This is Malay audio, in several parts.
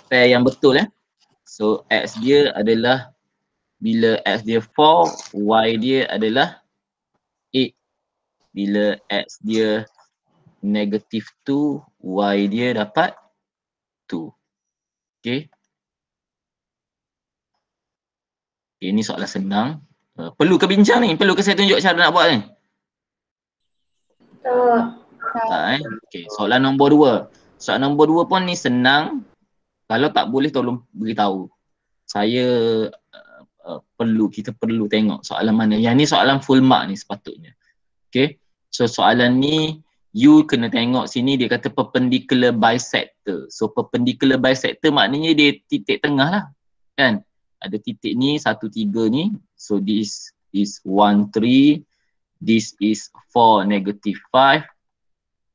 pair yang betul So X dia adalah bila X dia 4, Y dia adalah 8. Bila X dia negative 2, Y dia dapat 2. Okay. Okay, ni soalan senang. Perlu ke bincang ni? Perlu ke saya tunjuk cara nak buat ni? Tak Okay, soalan nombor 2. Soalan nombor 2 pun ni senang. Kalau tak boleh tolong beritahu. Saya kita perlu tengok soalan mana. Yang ni soalan full mark ni sepatutnya. Okay. So soalan ni you kena tengok sini dia kata perpendicular bisector. So perpendicular bisector maknanya dia titik tengah lah. Kan? Ada titik ni 1, 3 ni. So this is 1, 3. This is 4, negative 5.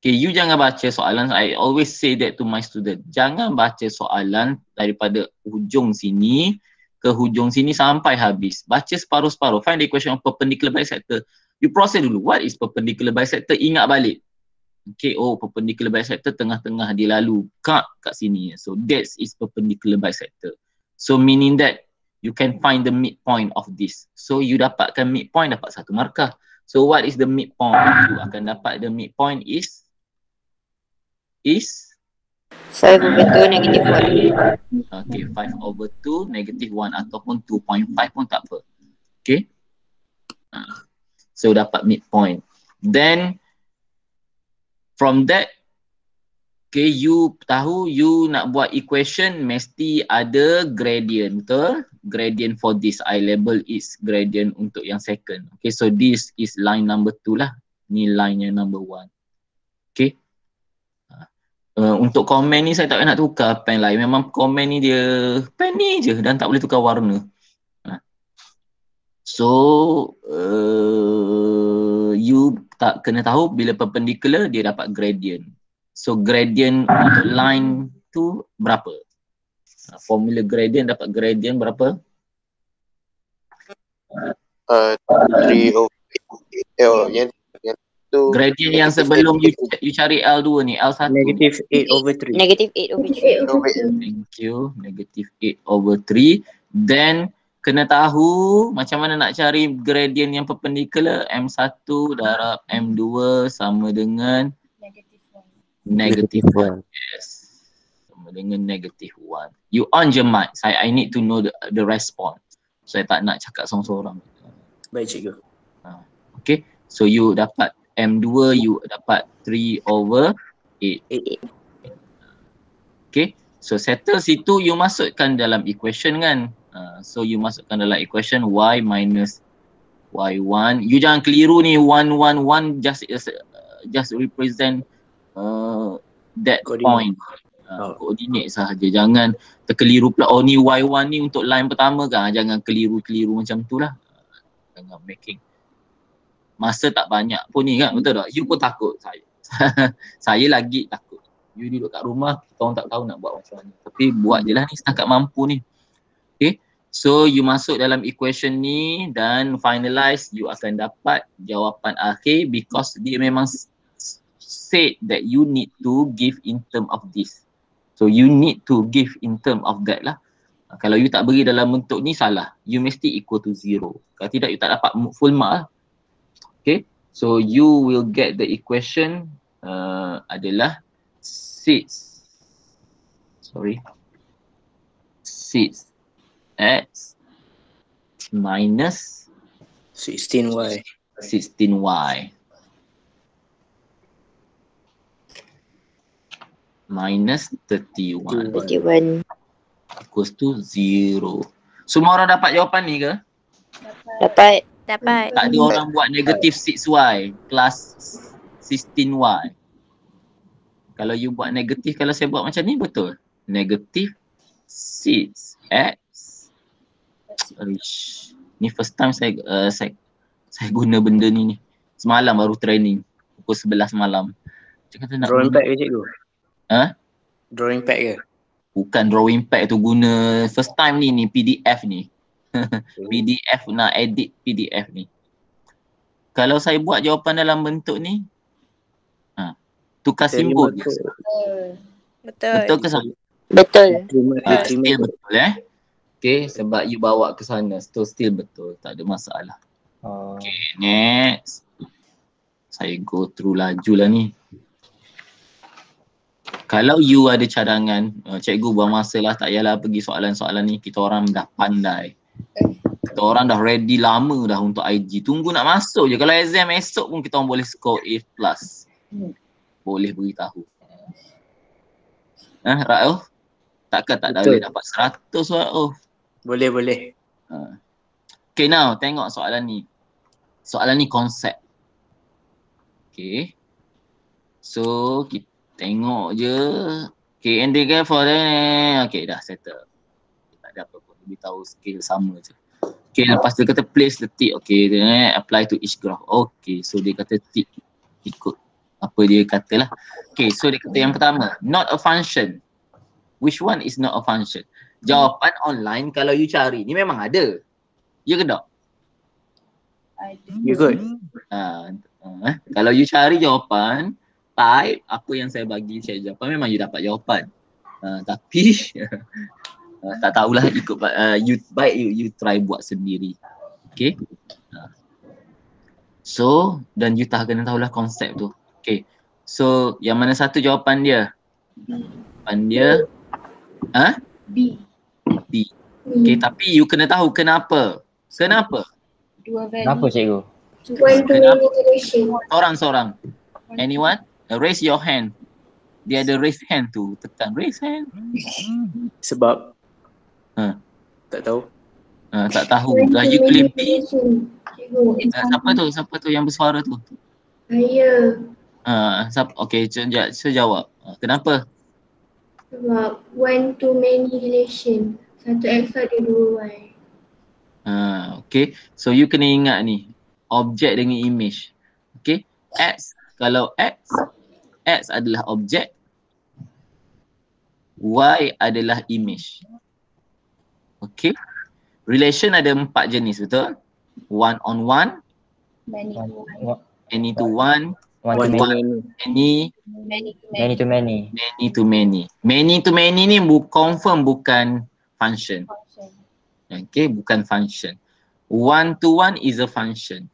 Okay, you jangan baca soalan. I always say that to my student. Jangan baca soalan daripada hujung sini ke hujung sini sampai habis. Baca separuh-separuh. Find the equation of perpendicular bisector. You process dulu. What is perpendicular bisector? Ingat balik. Okay, perpendicular bisector tengah-tengah dia lalu kat sini. So that is perpendicular bisector. So meaning that you can find the midpoint of this. So you dapatkan midpoint, dapat 1 markah. So what is the midpoint? You akan dapat the midpoint is 5/2 negative 1. Okay, 5/2 negative 1 ataupun 2.5 pun tak apa. Okay. So dapat midpoint. Then from that, okay, you tahu you nak buat equation mesti ada gradient, betul? Gradient for this I label is gradient untuk yang second. Okay, so this is line number 2 lah. Ni line yang number 1. Okay. Untuk komen ni saya tak nak tukar pen lain. Memang komen ni dia pen ni je dan tak boleh tukar warna. So you tak kena tahu bila perpendicular dia dapat gradient. So gradient untuk line tu berapa? Formula gradient dapat gradient berapa? 3/8. Gradient yang sebelum you cari L2 ni, L1. Negative 8/3. Negative 8/3. Thank you. Negative 8/3. Then kena tahu macam mana nak cari gradient yang perpendicular. M1 darab M2 sama dengan negative 1. Yes. Sama dengan negative 1. You on je mic. I need to know the response. Saya tak nak cakap seorang-seorang. Baik cikgu. Okay. So you dapat M2, you dapat 3/8. Okay. So settle situ you masukkan dalam equation kan. So you masukkan dalam equation Y minus Y1. You jangan keliru ni 1, 1, 1 just represent that point. Koordinat sahaja. Jangan terkeliru pula. Oh ni Y1 ni untuk line pertama kan. Jangan keliru-keliru macam tu lah. Jangan making. Masa tak banyak pun ni kan, betul tak? You pun takut saya. Saya lagi takut. You duduk kat rumah, kita orang tak tahu nak buat macam mana. Tapi buat je lah ni setakat mampu ni. Okay. So you masuk dalam equation ni dan finalize, you akan dapat jawapan akhir because dia memang said that you need to give in term of this. So you need to give in term of that lah. Kalau you tak beri dalam bentuk ni salah. You mesti equal to 0. Kalau tidak you tak dapat full mark lah. Okay, so you will get the equation adalah 6 x minus 16y minus 31 equals to 0. Semua orang dapat jawapan ni ke? Dapat. Dapat. Tak ada orang buat negative 6y plus 16y. Kalau you buat negatif, kalau saya buat macam ni betul. Negatif 6x. Ni first time saya guna benda ni. Semalam baru training. Pukul 11 malam. Drawing pad ke cikgu? Drawing pad ke? Bukan drawing pad tu, guna first time ni PDF ni. PDF nak edit PDF ni. Kalau saya buat jawapan dalam bentuk ni, tukar simbol. Betul. Betul ke salah? Betul. Still betul Okay, sebab you bawa ke sana, so still betul, tak ada masalah. Okay, next. Saya go through laju lah ni. Kalau you ada cadangan, cikgu buang masa lah, tak payahlah pergi soalan-soalan ni, kita orang dah pandai. Kita orang dah ready lama dah untuk IG, tunggu nak masuk je. Kalau exam esok pun kita orang boleh score A+. Boleh beritahu. Ra'uf? Takkan tak boleh dapat 100 Ra'uf? Boleh. Okay, now tengok soalan ni. Soalan ni konsep. Okay. So, kita tengok je. Okay, and they get for okay, dah settle. Tak ada apa-apa. Beritahu skill sama je. Okay, lepas dia kata place the tick. Okay, apply to each graph. Okay, so dia kata tick. Ikut apa dia kata lah. Okay, so dia kata yang pertama, not a function. Which one is not a function? Jawapan online kalau you cari ni memang ada. Ya ke tak? You good? Kalau you cari jawapan, type apa yang saya bagi cari jawapan, memang you dapat jawapan. Tapi tak tahulah, ikut you try buat sendiri. Okay. So, dan you kena tahulah konsep tu. Okay. So, yang mana satu jawapan dia? Jawapan dia B. Okay, tapi you kena tahu kenapa. Kenapa? Kenapa cikgu? Seorang-seorang. Anyone? Raise your hand. Dia ada raise hand tu. Tekan raise hand. Sebab tak tahu. Tak tahu. You boleh B. Siapa tu yang bersuara tu? Saya. Okay, saya jawab. Kenapa? Sebab one to many relation. Satu X ada dua Y. Okay, so you kena ingat ni, objek dengan image. Okay, X, kalau X adalah objek, Y adalah image. Okay, relation ada 4 jenis, betul? One on one, Many to one, many to many. Many to many ni confirm bukan function. Okay, bukan function. One to one is a function.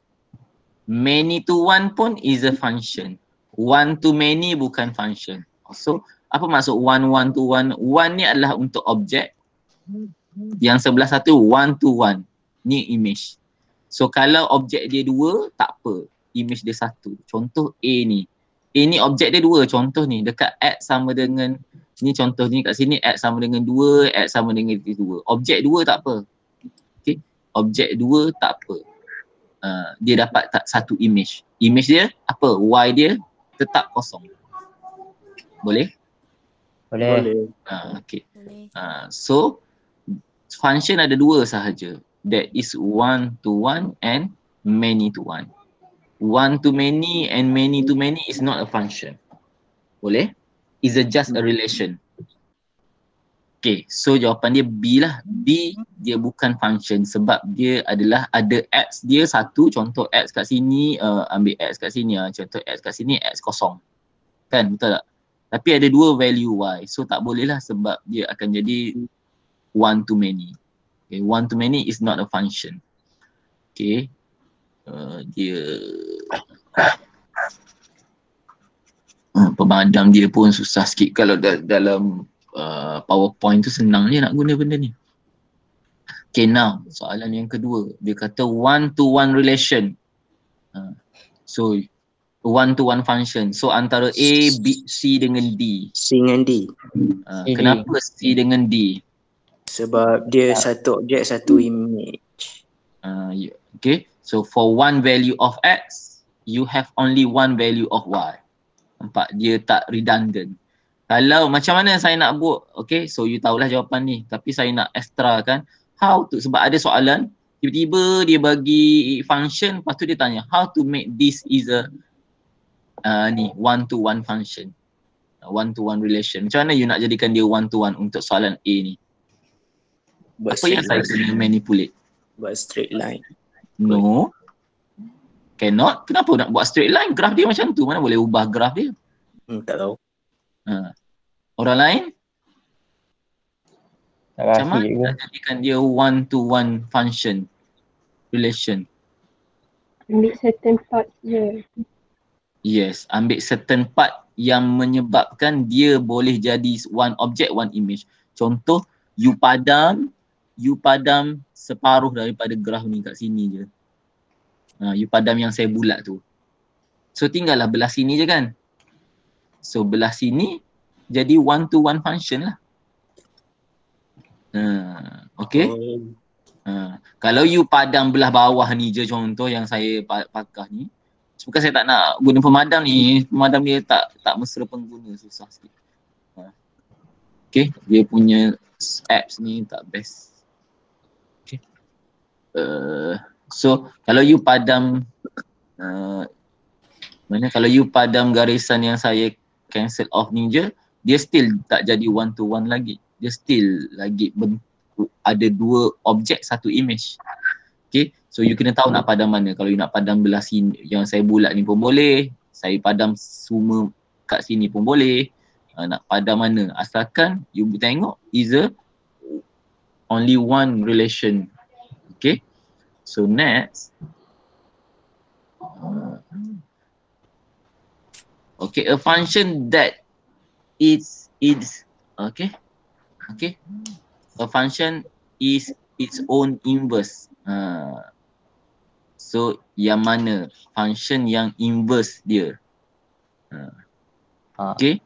Many to one pun is a function. One to many bukan function. So, apa maksud one to one? One ni adalah untuk objek. Yang sebelah satu one to one. Ni image. So, kalau objek dia dua, tak apa. Image dia satu. Contoh A ni. A ni objek dia dua. Contoh ni, dekat X sama dengan, ni contoh ni kat sini, X sama dengan 2, X sama dengan 2. Objek 2 tak apa. Okay. Objek 2 tak apa. Dia dapat satu image. Image dia apa? Y dia tetap kosong. Boleh? Boleh. Okay. So, function ada 2 sahaja. That is one to one and many to one. One to many and many to many is not a function. Boleh? Is just a relation. Okay, so jawapan dia B lah. B dia bukan function sebab dia adalah ada X dia satu, contoh X kat sini, ambil X kat sini, contoh X kat sini, X kosong. Kan, betul tak? Tapi ada 2 value Y, so tak boleh lah sebab dia akan jadi one to many. Okay, one to many is not a function. Okay. Dia pemadam dia pun susah sikit kalau dalam PowerPoint tu senang je nak guna benda ni. Okay, now soalan yang kedua, dia kata one to one relation. So one to one function. So antara A, B, C dengan D. C dengan D. Kenapa C dengan D? Sebab dia satu objek, satu image. Okay. So for one value of X, you have only one value of Y. Nampak? Dia tak redundant. Kalau macam mana saya nak buat, okay, so you tahulah jawapan ni. Tapi saya nak extra kan. How to, sebab ada soalan, tiba-tiba dia bagi function, lepas tu dia tanya, how to make this is a one to one function. One to one relation. Macam mana you nak jadikan dia one to one untuk soalan A ni? Apa yang saya kena manipulate? Buat straight line. No. Cannot. Kenapa nak buat straight line? Graf dia macam tu. Mana boleh ubah graf dia? Tak tahu. Orang lain? Macam kasih mana cikgu. nak jadikan dia one to one function relation? Ambil certain parts je. Yes, ambil certain part yang menyebabkan dia boleh jadi one object, one image. Contoh, you padam separuh daripada graf ni kat sini je. You padam yang saya bulat tu. So tinggallah belah sini je kan. So belah sini jadi one to one function lah. Okay. Kalau you padam belah bawah ni je contoh yang saya pakar ni. Bukan saya tak nak guna pemadam ni. Pemadam dia tak mesra pengguna, susah sikit. Okay, dia punya apps ni tak best. Okay. So kalau you padam kalau you padam garisan yang saya cancel off ni je, dia still tak jadi one to one lagi. Dia still lagi ada dua objek, satu image. Okay, so you kena tahu nak padam mana. Kalau you nak padam belah sini yang saya bulat ni pun boleh, saya padam semua kat sini pun boleh. Nak padam mana, asalkan you tengok is a only one relation. Okay, so next. Okay, a function that is okay. A function is its own inverse. So yang mana function yang inverse dia? Okay.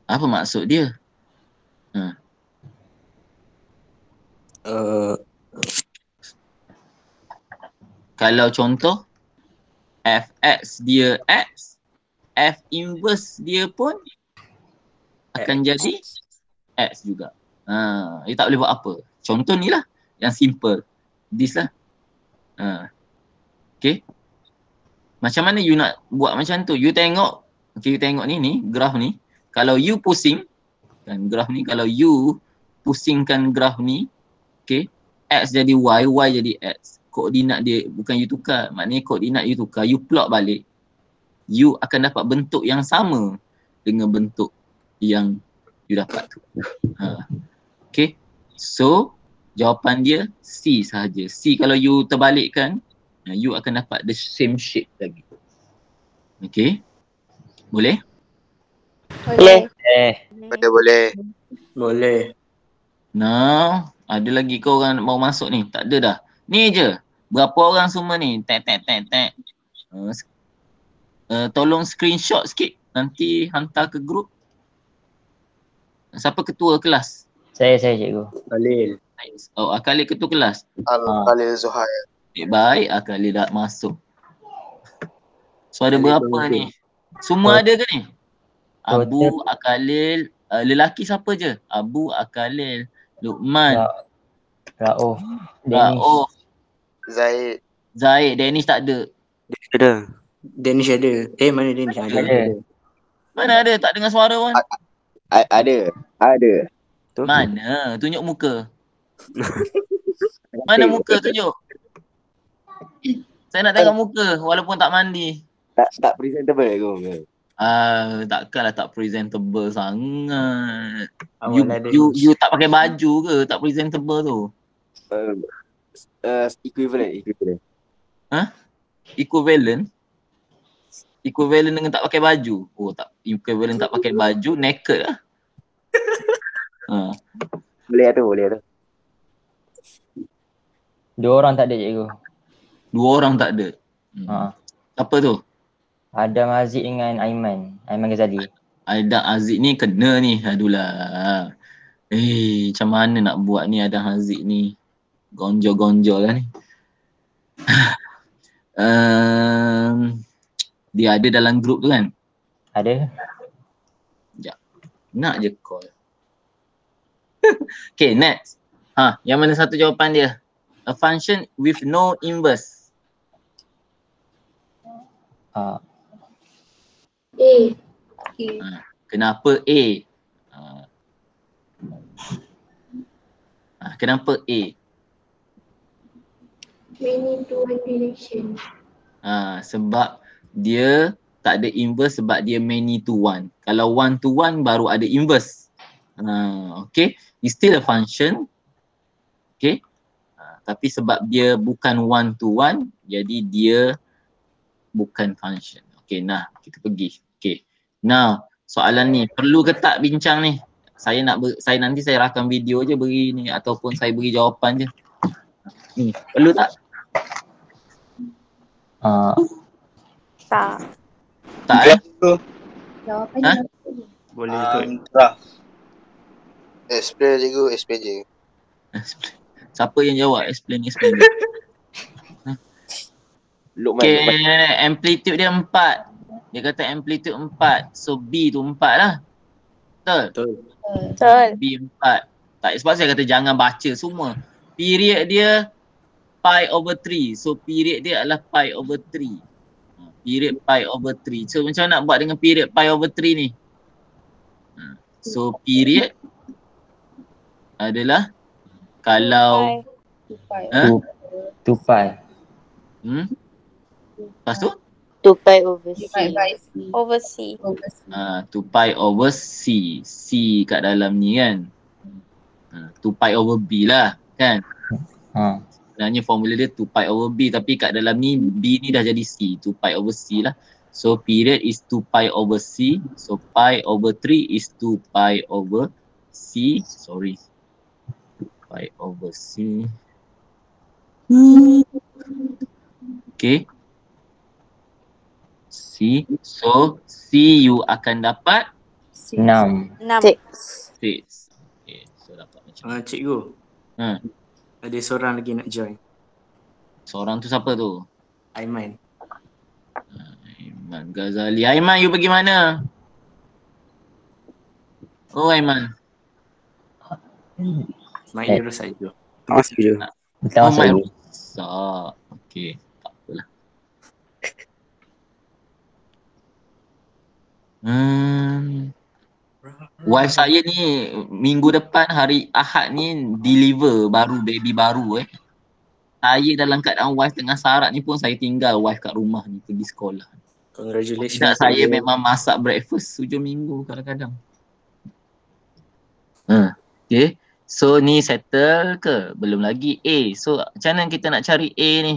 Apa maksud dia? Kalau contoh fx dia x, f inverse dia pun akan jadi x juga. Dia tak boleh buat apa. Contoh ni lah yang simple. This lah. Okay. Macam mana you nak buat macam tu? You tengok. Okay, you tengok ni graf ni. Kalau you pusing kan graf ni, kalau you pusingkan graf ni, okay, x jadi y, y jadi x. Koordinat dia bukan you tukar, maknanya koordinat you tukar, you plot balik, you akan dapat bentuk yang sama dengan bentuk yang you dapat tu. Okay, so jawapan dia C sahaja. C kalau you terbalikkan, you akan dapat the same shape lagi. Okay, boleh? Boleh. Boleh. Now, ada lagi kau orang mau masuk ni? Tak ada dah. Ni je. Berapa orang semua ni? Tek. Tolong screenshot sikit. Nanti hantar ke grup. Siapa ketua kelas? Saya cikgu. Khalil. Oh, Khalil ketua kelas. Khalil Zuhair. Baik, Khalil dah masuk. So ada berapa ni? Semua ada ke ni? Abu, Khalil, lelaki siapa je? Abu, Khalil, Luqman, Raouf, Zaid. Danish tak ada. Danish ada. Mana Danish? Ada. Mana ada? Tak dengar suara pun. Ada. Mana? Tunjuk muka. Mana muka tunjuk? Saya nak tengok muka walaupun tak mandi. Tak presentable ke? Takkanlah tak presentable sangat. You tak pakai baju ke tak presentable tu? Equivalent. Equivalent dengan tak pakai baju. Oh, tak equivalent tak pakai baju, naked lah. Boleh tu. 2 orang tak ada cikgu. 2 orang tak ada. Apa tu? Adam Aziz dengan Aiman Ghazali. Adam Aziz ni kena ni. Adulah. Macam mana nak buat ni Adam Aziz ni? Gonjol-gonjol lah ni. Dia ada dalam grup tu kan? Ada. Sekejap. Nak je call. Okay, next. Yang mana satu jawapan dia? A function with no inverse. A. Kenapa A? Kenapa A? Many to one relation. Sebab dia tak ada inverse sebab dia many to one. Kalau one to one baru ada inverse. Okay, it's still a function. Okay, tapi sebab dia bukan one to one, jadi dia bukan function. Okay, nah kita pergi. Okay, now soalan ni perlu ke tak bincang ni? Saya nanti saya rakam video je beri ni ataupun saya beri jawapan je. Ni perlu tak? Tak. Tak Jawapannya Boleh ikut. Tak. Explain cikgu, explain je. Siapa yang jawab? Explain. Lukman. Okay, amplitude dia 4. Dia kata amplitude 4. So B tu 4 lah. Betul? Betul. B 4. Tak, sebab saya kata jangan baca semua. Period dia pi over 3. So period dia adalah pi over 3. Period pi over 3. So macam mana nak buat dengan period pi over 3 ni? So period adalah kalau 2 pi. Lepas tu? 2 pi over C. Over C. 2 pi over C. C kat dalam ni kan. 2 pi over B lah kan. Sebenarnya formula dia 2 pi over B, tapi kat dalam ni B ni dah jadi C. 2 pi over C lah. So period is 2 pi over C. So pi over 3 is 2 pi over C. 2 pi over C. Okay. C. So C you akan dapat 6. 6. 6. Okay. So dapat macam Cikgu. Ada seorang lagi nak join. seorang tu siapa tu? Aiman. Aiman Ghazali. Aiman, you pergi mana? Oh, Aiman. Mic dia rosak je. Masuk je. Kita masuk dulu. Rosak. Okay, tak apalah. Wife saya ni minggu depan hari Ahad ni deliver baby baru Saya dalam keadaan wife tengah sarat ni pun saya tinggal wife kat rumah ni pergi sekolah. Congratulations. Tak, saya memang masak breakfast 7 minggu kadang-kadang. Okay. So ni settle ke? Belum lagi A. So macam mana kita nak cari A ni?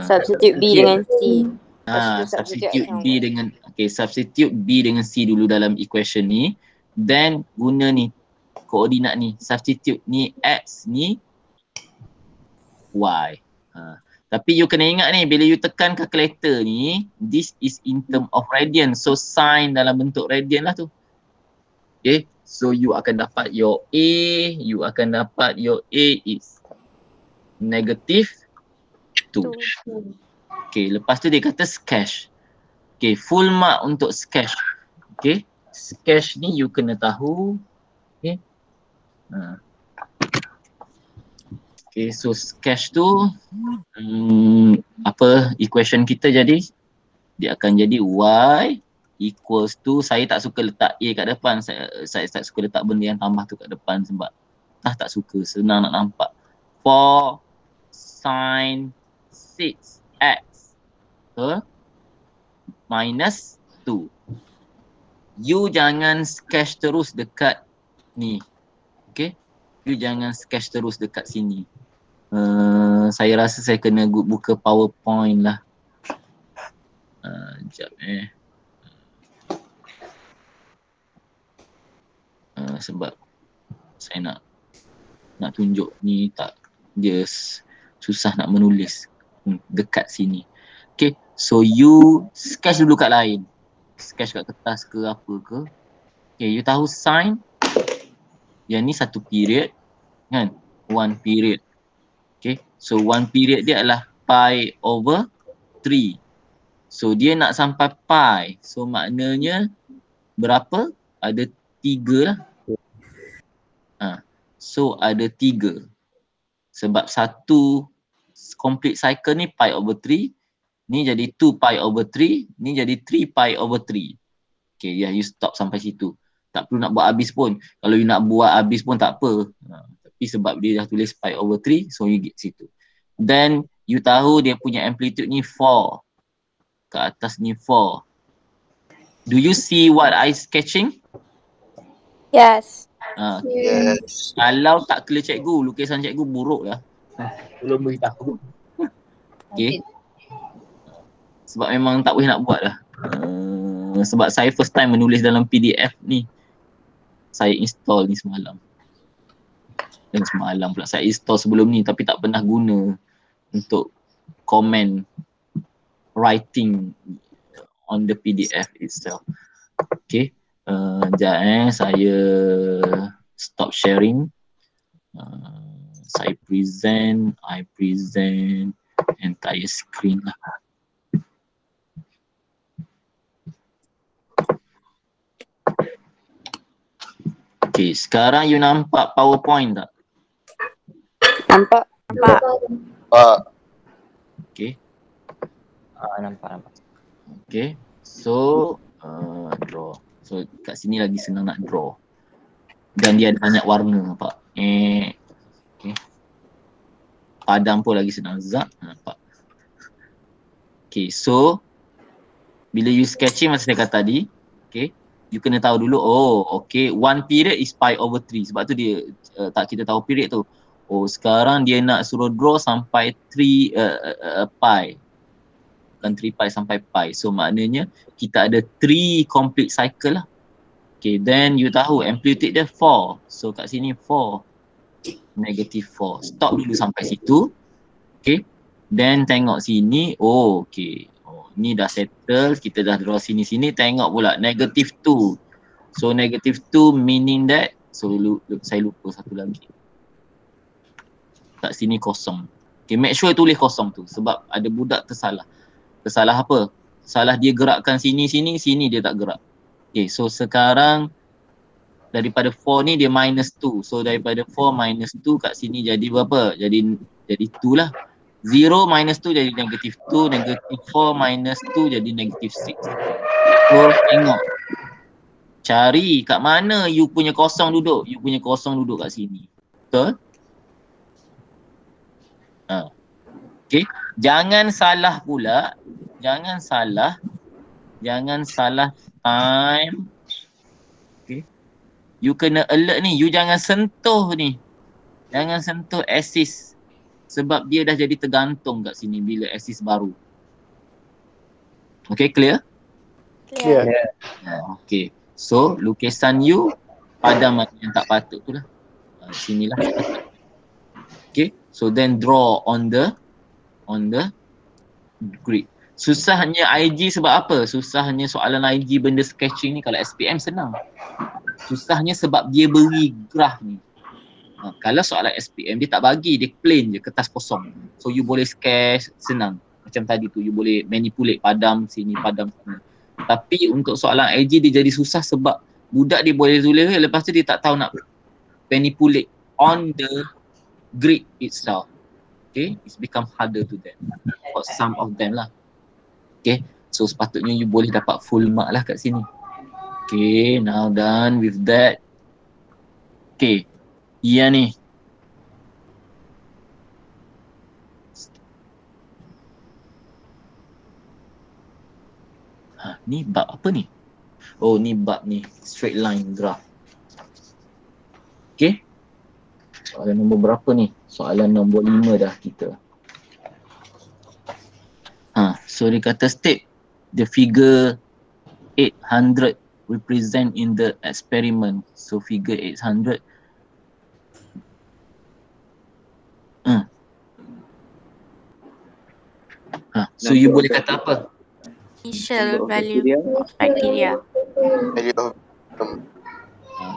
Substitute B dengan C. Substitute B dengan substitute B dengan C dulu dalam equation ni. Then guna ni koordinat ni. Substitute ni X ni Y. Tapi you kena ingat ni, bila you tekan calculator ni, this is in term of radian. So sin dalam bentuk radian lah tu. Okay, so you akan dapat your A, is negative 2. Okay, lepas tu dia kata sketch. Okay, full mark untuk sketch. Okay, sketch ni you kena tahu. Okay. Okay, so sketch tu equation kita jadi dia akan jadi Y equals to, saya tak suka letak A kat depan, saya tak suka letak benda yang tambah tu kat depan sebab tak suka, senang nak nampak. 4 sin 6x minus 2. You jangan sketch terus dekat ni. Okay, you jangan sketch terus dekat sini. Saya rasa saya kena buka PowerPoint lah. Sekejap sebab saya nak tunjuk ni tak, dia susah nak menulis dekat sini. Okay, so you sketch dulu kat lain. Sketch kat kertas ke apa ke. Okay, you tahu sin yang ni satu period kan, 1 period. Okay, so 1 period dia adalah pi over 3. So dia nak sampai pi, so maknanya berapa? Ada 3 lah. So ada 3. Sebab satu complete cycle ni pi over 3, ni jadi 2 pi over 3, ni jadi 3 pi over 3. Okay, you stop sampai situ. Tak perlu nak buat habis pun. Kalau you nak buat habis pun tak apa. Tapi sebab dia dah tulis pi over 3, so you get situ. Then you tahu dia punya amplitude ni 4. Ke atas ni 4. Do you see what I sketching? Yes. Yes. Kalau tak clear cikgu, lukisan cikgu buruk lah. Belum beritahu. Okay. Sebab memang tak boleh nak buat lah. Sebab saya first time menulis dalam PDF ni. Saya install ni semalam. Dan semalam pula saya install sebelum ni tapi tak pernah guna untuk comment writing on the PDF itself. Okay. Sekejap saya stop sharing. Saya present, I present entire screen lah. Okay, sekarang you nampak PowerPoint tak? Nampak. Okay. Nampak. Okay. So, draw. So, kat sini lagi senang nak draw. Dan dia ada banyak warna, nampak? Okay. Padam pun lagi senang. Zat, nampak? Okay, so bila you sketching macam saya kata tadi, okay, you kena tahu dulu, okay, 1 period is pi over 3. Sebab tu dia tak kita tahu period tu. Sekarang dia nak suruh draw sampai 3 pi. Bukan 3 pi sampai pi. So maknanya kita ada 3 complete cycle lah. Okay, then you tahu amplitude dia 4. So kat sini 4. Negative 4. Stop dulu sampai situ. Okay. Then tengok sini. Okay. Ni dah settle. Kita dah draw sini-sini. Tengok pula. Negative 2. So negative 2 meaning that. So saya lupa satu lagi. Kat sini kosong. Okay, make sure tulis kosong tu. Sebab ada budak tersalah. Tersalah apa? Salah dia gerakkan sini dia tak gerak. Okay, so sekarang daripada 4 ni dia minus 2. So daripada 4 minus 2 kat sini jadi berapa? Jadi 2 lah. 0 minus 2 jadi negative 2. Negative 4 minus 2 jadi negative 6. So tengok. Cari kat mana you punya kosong duduk. You punya kosong duduk kat sini. Betul? Okay. Jangan salah pula. Jangan salah time. Okay. You kena alert ni. You jangan sentuh ni. Jangan sentuh axis. Sebab dia dah jadi tergantung kat sini bila axis baru. Okay, clear? Clear. Okay. So, lukisan you padam yang tak patut tu lah. Sinilah. Okay. So, then draw on the grid. Susahnya IG sebab apa? Susahnya soalan IG benda sketching ni kalau SPM senang. Susahnya sebab dia beri graf ni. Kalau soalan SPM dia tak bagi, dia plain je, kertas kosong. So you boleh sketch senang. Macam tadi tu you boleh manipulate padam sini, padam sini. Tapi untuk soalan IG dia jadi susah sebab budak dia boleh tulis, lepas tu dia tak tahu nak manipulate on the grid itself. Okay, it's become harder to them. For some of them lah. Okay, so sepatutnya you boleh dapat full mark lah kat sini. Okay, now done with that. Okay, iya ni. Ni bab apa ni? Ni bab ni, straight line graph. Okay. Soalan nombor berapa ni? Soalan nombor 5 dah kita. So dia kata state the figure 800 represent in the experiment. So figure 800. So you boleh kata apa? Initial value of bacteria.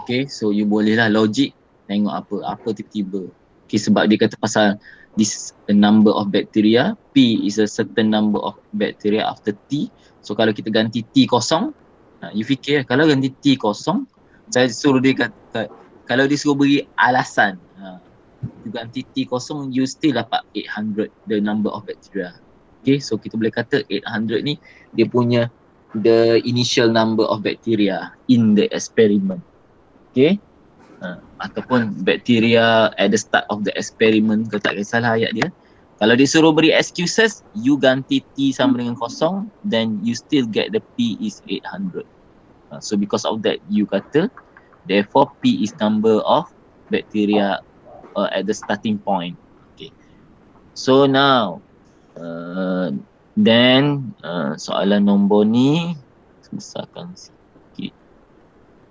Okay, so you boleh lah logic tengok apa tiba-tiba. Okay, sebab dia kata pasal this a number of bacteria, P is a certain number of bacteria after T. So kalau kita ganti T kosong, you fikir kalau ganti T kosong, saya suruh dia kata, kalau dia suruh beri alasan, you ganti T kosong, you still dapat 800 the number of bacteria. Okay, so kita boleh kata 800 ni dia punya the initial number of bacteria in the experiment. Okay, ataupun bacteria at the start of the experiment, kalau tak kisahlah ayat dia. Kalau dia suruh beri excuses, you ganti T sama dengan kosong, then you still get the P is 800. So because of that, you kata Therefore, P is number of bacteria at the starting point. Okay. So now, then soalan nombor ni besarkan sikit.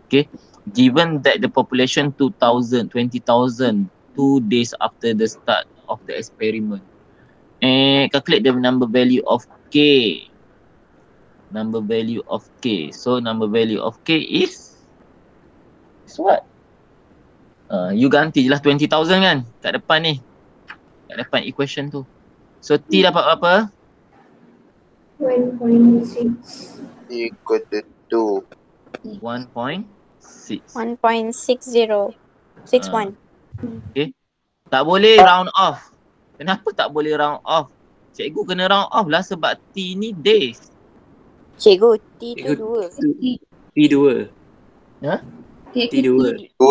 Okay. Given that the population 20,000, 2 days after the start of the experiment, calculate the number value of K. Number value of K. So number value of K is what? You ganti je lah 20,000 kan kat depan ni. Kat depan equation tu. So T dapat berapa? 1.6. Equal to 2. 1.60. 1.6. 61. Okay. Tak boleh round off. Kenapa tak boleh round off? Cikgu kena round off lah sebab T ni days. Cikgu, T tu 2. P2. Ha? T2. 2 tu.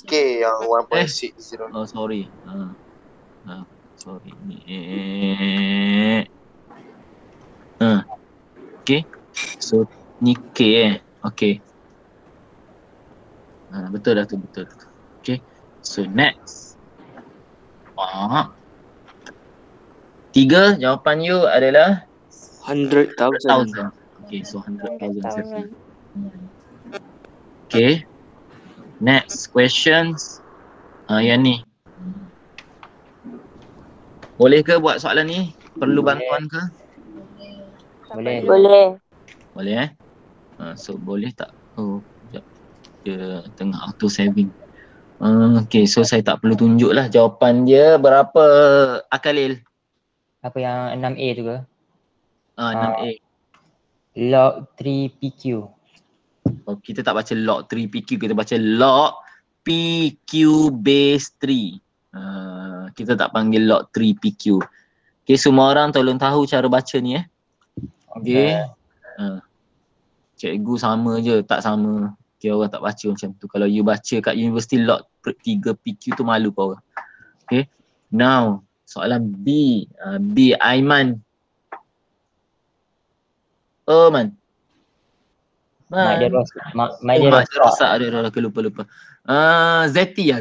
K yang 1.60. Oh sorry. Sorry. Okay. So ni K Okay. Betul dah tu, betul. Okay. So next. 3 jawapan you adalah 100,000. 100,000. Okay, so 100,000. Okay. Next questions. Yang ni. Boleh ke buat soalan ni? Perlu bantuan ke? Boleh. Boleh. Boleh so boleh tak? Oh, sekejap. Dia tengah auto saving. Okay, so saya tak perlu tunjuk lah jawapan dia berapa Akalil? Apa yang 6A tu ke? 6A. Log 3PQ. Oh, kita tak baca log 3PQ, kita baca log PQ base 3. Kita tak panggil log 3PQ. Okay, semua orang tolong tahu cara baca ni Okay. Cikgu sama je, tak sama. Okay, orang tak baca macam tu. Kalau you baca kat universiti log 3PQ tu malu kau orang. Okay. Now, soalan B. B, Aiman. Oh, Man. Mak dia rosak. Mak dia Mak rosak. dia rosak. Lupa. Zeti.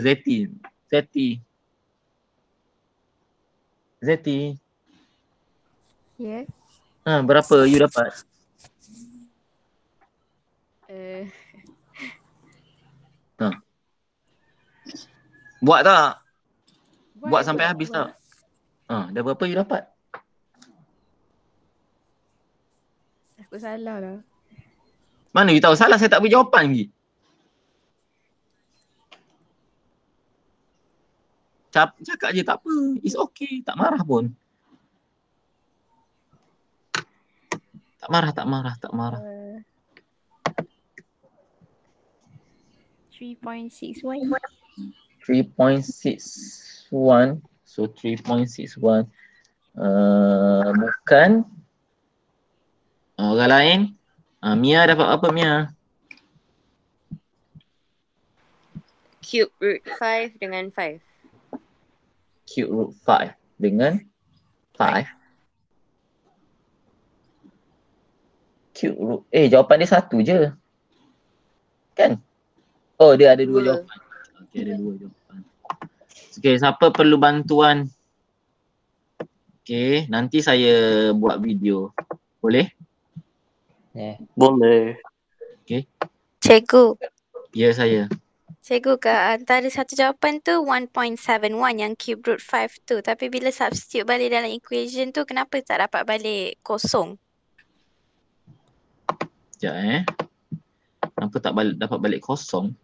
Yes. Berapa you dapat? Buat tak? Buat sampai habis tak? Dah berapa you dapat? Aku salah lah. Mana you tahu salah, saya tak beri jawapan lagi. Cakap je tak apa. It's okay. Tak marah pun. Tak marah. 3.61. 3.61. So 3.61. Bukan. Orang lain. Mia dapat apa Mia? Cube root 5 dengan 5. Cube root 5 dengan 5. Cube root. Jawapan dia satu je. Kan? Oh, dia ada dua jawapan. Okay, ada dua jawapan. Okay, siapa perlu bantuan? Okay, nanti saya buat video. Boleh? Boleh. Okay. Cikgu. Ya, saya. Cikgu, antara satu jawapan tu 1.71 yang cube root 5 tu. Tapi bila substitute balik dalam equation tu, kenapa tak dapat balik kosong? Sekejap Kenapa tak dapat balik kosong?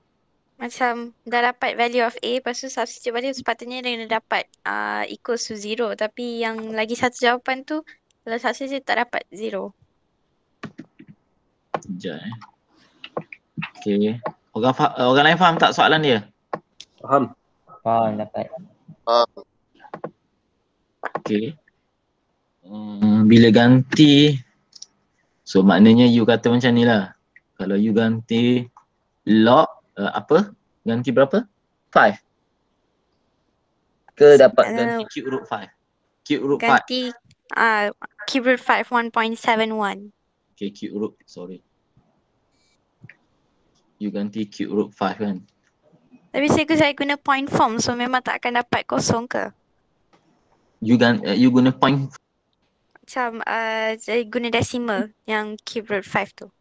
Macam dah dapat value of A, lepas tu substitute balik sepatutnya dia kena dapat equals to 0. Tapi yang lagi satu jawapan tu, kalau substitute tak dapat 0. Sekejap Okay. Orang lain faham tak soalan dia? Faham. Faham dapat. Okay. Bila ganti, so maknanya you kata macam ni lah. Kalau you ganti log ganti berapa? 5 ke dapat ganti cube root 5? Cube root 5. Ganti cube root 5 1.71. Okay, cube root, sorry. You ganti cube root 5 kan. Tapi saya guna point form, so memang tak akan dapat kosong ke? You guna point. Macam saya guna decimal yang cube root 5 tu.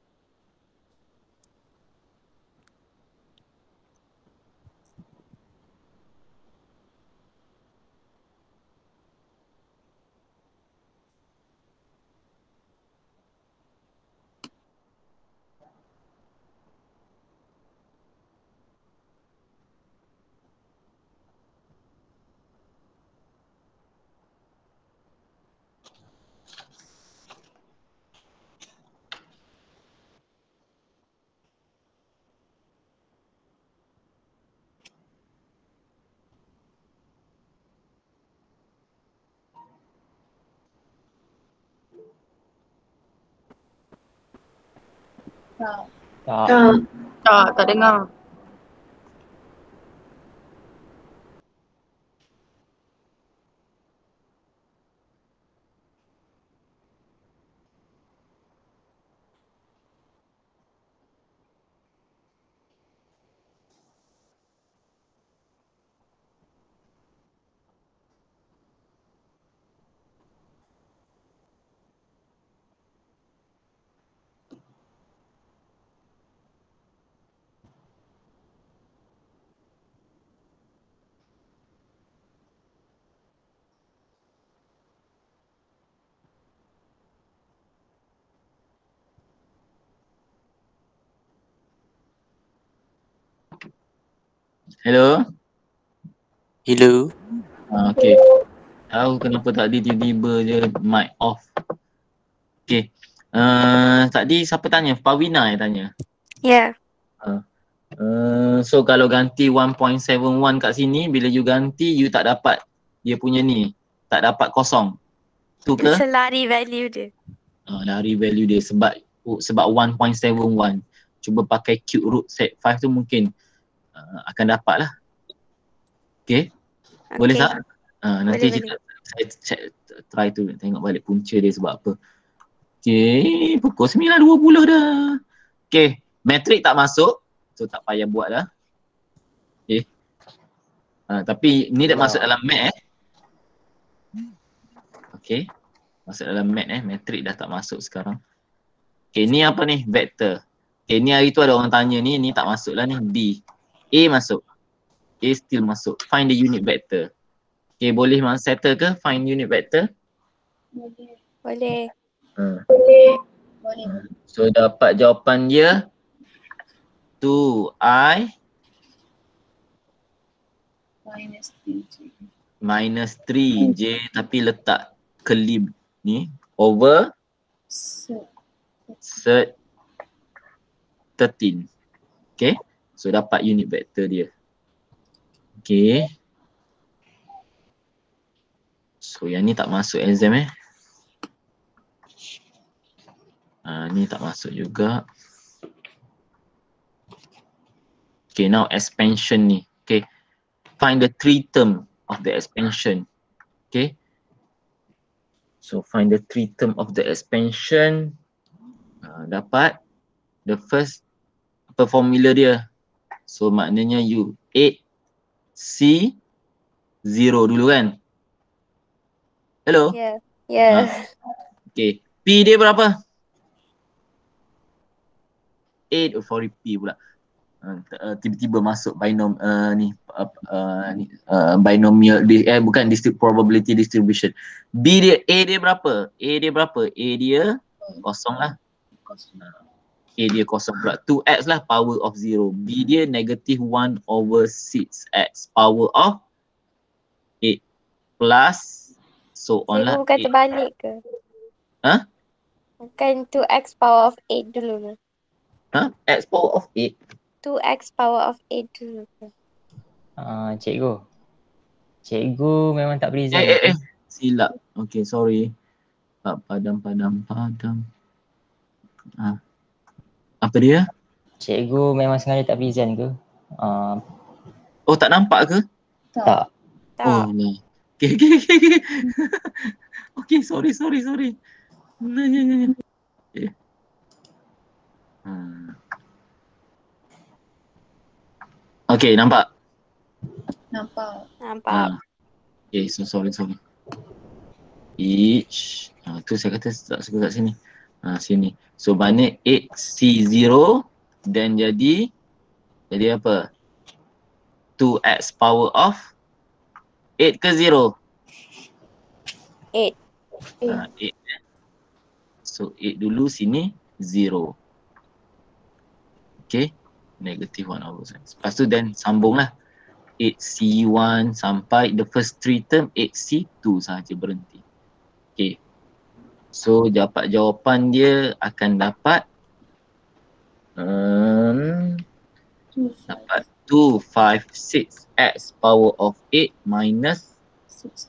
Tak. Tak dengar. Hello? Hello. Okay. Tahu kenapa tadi tiba-tiba je mic off. Okay. Tadi siapa tanya? Pawina yang tanya. Ya. So kalau ganti 1.71 kat sini, bila you ganti, you tak dapat dia punya ni. Tak dapat kosong. Tu ke? Selari value dia. Lari value dia sebab 1.71. Cuba pakai cube root set 5 tu mungkin akan dapat lah. Okay. Boleh tak? Nanti Boleh. saya check, try tu tengok balik punca dia sebab apa. Okay, pukul 9.20 dah. Okay, matrik tak masuk. So tak payah buat dah. Okay. Tapi ni dah masuk dalam mat Okay. Masuk dalam mat matrik dah tak masuk sekarang. Okay, ni apa ni? Vector. Okay, ni hari tu ada orang tanya ni tak masuk lah ni. B. A masuk. A still masuk. Find the unit vector. Okay, boleh settle ke find unit vector? Boleh. So dapat jawapan dia 2i minus 3j tapi letak kelip ni over cert 13. Okay, so dapat unit vector dia. Okay, so yang ni tak masuk exam ni tak masuk juga. Okay, now expansion ni. Okay, find the three term of the expansion. Okay, so find the three term of the expansion. Dapat the first apa formula dia. So maknanya you 8C 0 dulu kan? Hello? Ya. Okay, P dia berapa? 8 sorry P pula. Tiba-tiba masuk binomial bukan probability distribution. B dia, A dia berapa? A dia kosong lah. A dia kosong pula. 2x lah power of 0. B dia negative 1 over 6x power of 8 plus so on lah. Bukan terbalik ke? Bukan 2x power of 8 dulu ke? X power of 8. 2x power of 8 dulu ke? Cikgu memang tak present. Silap. Okay, sorry. Padam. Apa dia? Cikgu memang sengaja tak present ke? Oh, tak nampak ke? Tak. Oh, no. Okay. Okay, sorry. Okay. Okay, nampak? Nampak. Nampak. Okay, so sorry. Each, tu saya kata tak suka kat sini. Sini. So mana 8C0 dan jadi apa? 2x power of 8 ke 0? 8. 8. So 8 dulu, sini 0. Okay, negative 1/6. Lepas tu then sambunglah 8C1 sampai the first 3 term 8C2 sahaja berhenti. Okay, so dapat jawapan dia akan dapat 256x power of 8 minus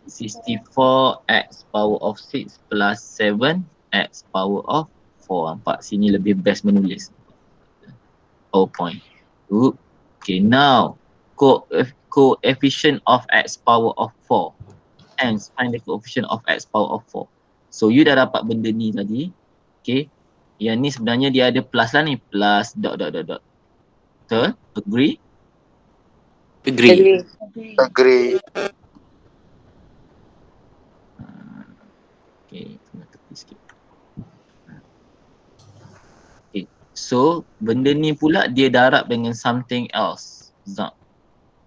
64x power of 6 plus 7x power of 4. Nampak sini lebih best menulis PowerPoint. Okay, now coefficient of x power of 4. Hence find the coefficient of x power of 4. So you dah dapat benda ni tadi. Okay, yang ni sebenarnya dia ada plus lah ni, plus dot. Betul? Agree? Agree. Okay, tengah tepi sikit. Okay, so benda ni pula dia darab dengan something else.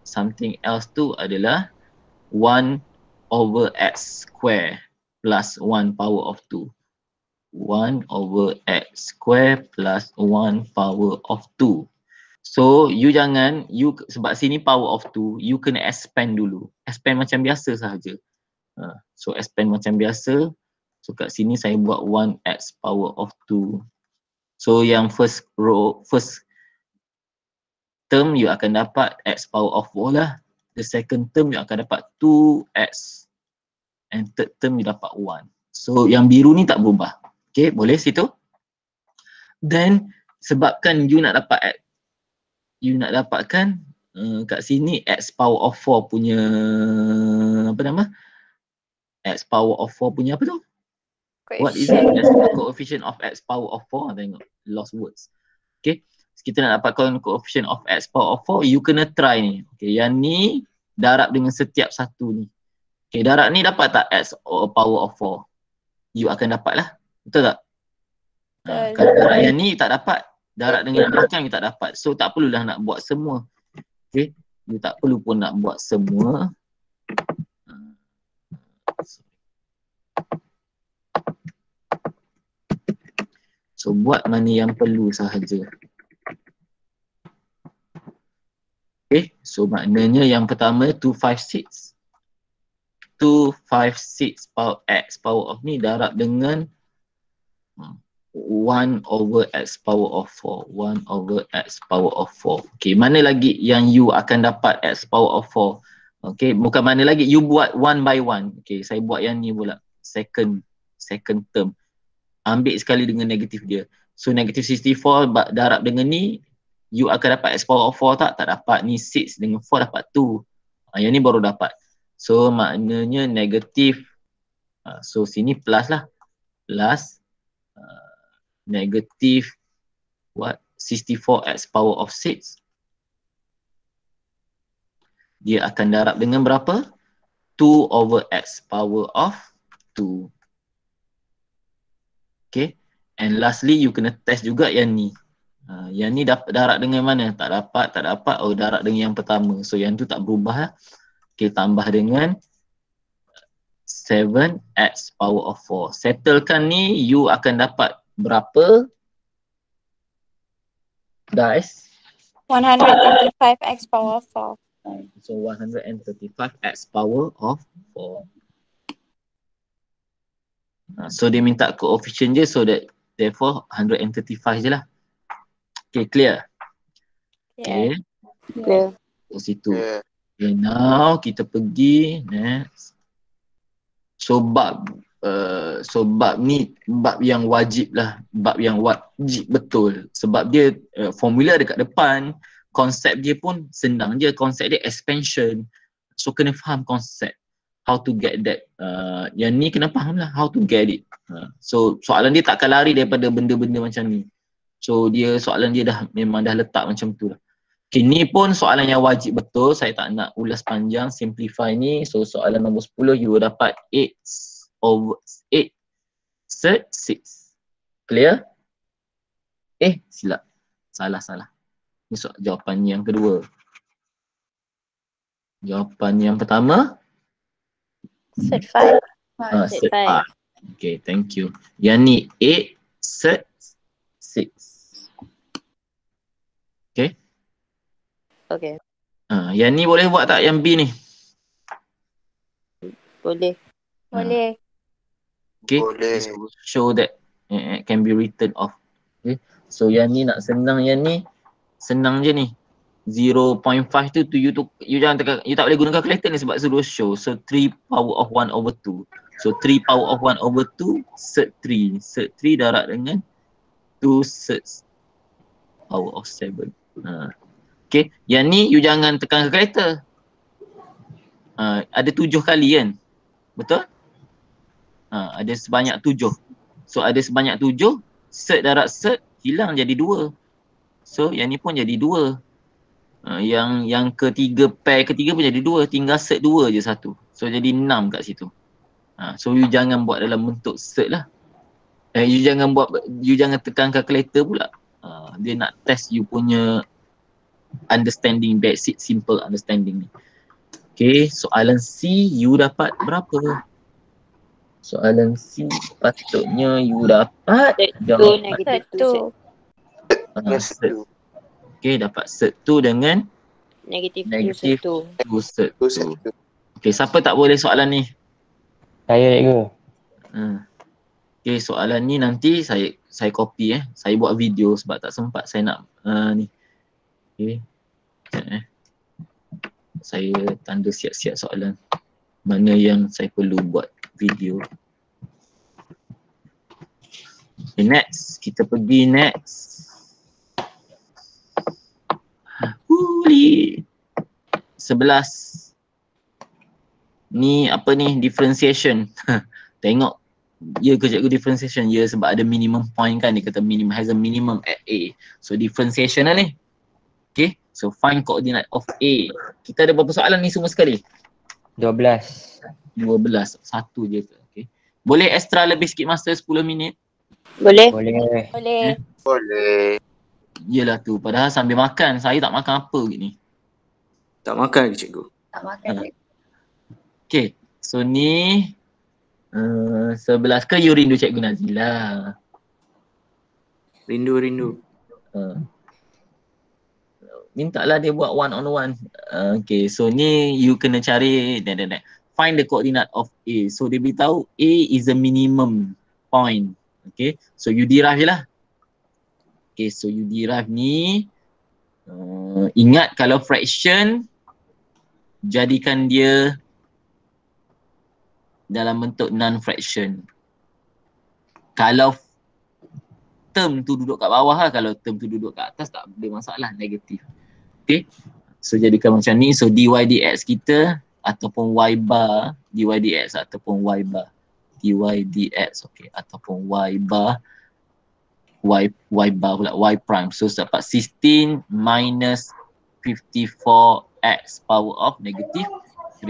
Something else tu adalah 1/x square plus 1 power of 2. 1/x square plus 1 power of 2. So you sebab sini power of 2, you kena expand dulu. Expand macam biasa sahaja. So expand macam biasa. So kat sini saya buat 1x power of 2. So yang first term you akan dapat x power of 4 lah. The second term you akan dapat 2x. And third term you dapat 1. So yang biru ni tak berubah. Okay, boleh situ? Then sebabkan you nak dapatkan kat sini x power of 4 punya x power of 4 punya apa tu? What is it? Coefficient of x power of 4. Tengok, lost words. Okay, kita nak dapatkan coefficient of x power of 4, you kena try ni. Okay, yang ni darab dengan setiap satu ni. Okay, darab ni dapat tak x power of 4? You akan dapat lah. Betul tak? Kalau darab yang ni tak dapat, darab dengan yang belakang you tak dapat. So tak perlulah nak buat semua. Okay, you tak perlu pun nak buat semua. So buat mana yang perlu sahaja. Okay, so maknanya yang pertama 256 power x power of ni darab dengan 1/x power of 4. 1/x power of 4. Okay, mana lagi yang you akan dapat x power of 4? Okay, bukan mana lagi, you buat one by one. Okay, saya buat yang ni pula, second term. Ambil sekali dengan negatif dia. So negatif 64 darab dengan ni, you akan dapat x power of 4 tak? Tak dapat. Ni 6 dengan 4 dapat 2. Yang ni baru dapat. So maknanya negatif. So sini plus lah. Plus negatif 64x power of 6. Dia akan darab dengan berapa? 2/x power of 2. Okay. And lastly, you kena test juga yang ni. Yang ni dapat darab dengan mana? Tak dapat. Oh, darab dengan yang pertama. So yang tu tak berubah lah. Okay, tambah dengan 7x power of 4. Settlekan ni, you akan dapat berapa? Guys? 135x power of 4. So 135x power of 4. So dia minta coefficient je, so that therefore 135 je lah. Okay, clear? Okay. Clear. Ke situ. Okay, now kita pergi next. So bab ni bab yang wajib lah, bab yang wajib betul. Sebab dia formula dekat depan, konsep dia pun senang je, konsep dia expansion. So kena faham konsep, how to get that. Yang ni kena faham lah how to get it. So soalan dia takkan lari daripada benda-benda macam ni. So soalan dia memang dah letak macam tu lah. Okay, ni pun soalan yang wajib betul. Saya tak nak ulas panjang, simplify ni. So soalan nombor 10 you dapat 8 cert 6. Clear? Silap. Salah. Ni jawapan yang kedua. Jawapan yang pertama? Cert 5. Cert 5. Okay, thank you. Yang ni 8 cert 6. Okay? Okay. Yang ni boleh buat tak yang B ni? Boleh. Boleh. Okay, Boleh. show that it can be written off. Okay, so yang ni nak senang, yang ni senang je ni. 0.5 tu you jangan tekan, you tak boleh guna calculator ni sebab suruh show. So 3 power of 1 over 2. So 3 power of 1 over 2 cert 3. Cert 3 darab dengan 2 cert power of 7. Okay, yang ni you jangan tekan calculator. Ada 7 kali kan? Betul? Ada sebanyak 7. So ada sebanyak 7, cert darab cert hilang jadi 2. So yang ni pun jadi 2. Yang ketiga, pair ketiga pun jadi 2. Tinggal cert 2 je satu. So jadi 6 kat situ. So you jangan buat dalam bentuk cert lah. You jangan tekan calculator pula. Dia nak test you punya understanding, basic simple understanding ni. Okay, soalan C you dapat berapa? Soalan C patutnya you dapat Negatif 2. Okay, dapat cert 2 dengan Negatif negatif 2 cert 2. Okay, siapa tak boleh soalan ni? Saya cikgu. Okay, soalan ni nanti saya copy Saya buat video sebab tak sempat saya nak ni. Okay. Saya tanda siap-siap soalan. Mana yang saya perlu buat video. Okay, next. Kita pergi next. 11. Ni apa ni? Differentiation. Tengok. Ya ke cikgu differentiation? Ya, sebab ada minimum point kan. Dia kata minimum has a minimum at A. So differentiation lah ni. Okay. So find coordinate of A. Kita ada berapa soalan ni semua sekali? 12. 12. Satu je ke? Okay. Boleh extra lebih sikit masa 10 minit? Boleh. Boleh. Yelah tu. Padahal sambil makan. Saya tak makan apa gini. Tak makan ke cikgu? Tak makan. Okay. So ni 11 ke you rindu cikgu Nazila? Rindu. Mintalah dia buat one on one. Okay, so ni you kena cari find the coordinate of A. So dia beritahu A is a minimum point. Okay, so you derive je lah. Okay, so you derive ni. Ingat kalau fraction jadikan dia dalam bentuk non-fraction. Kalau term tu duduk kat bawah lah, kalau term tu duduk kat atas tak ada masalah, negatif. Okay, so jadikan macam ni. So dy dx kita ataupun y bar, dy dx ataupun y bar, dy dx, okay, ataupun y bar, y bar pula, y prime. So dapat 16 minus 54x power of negative 3.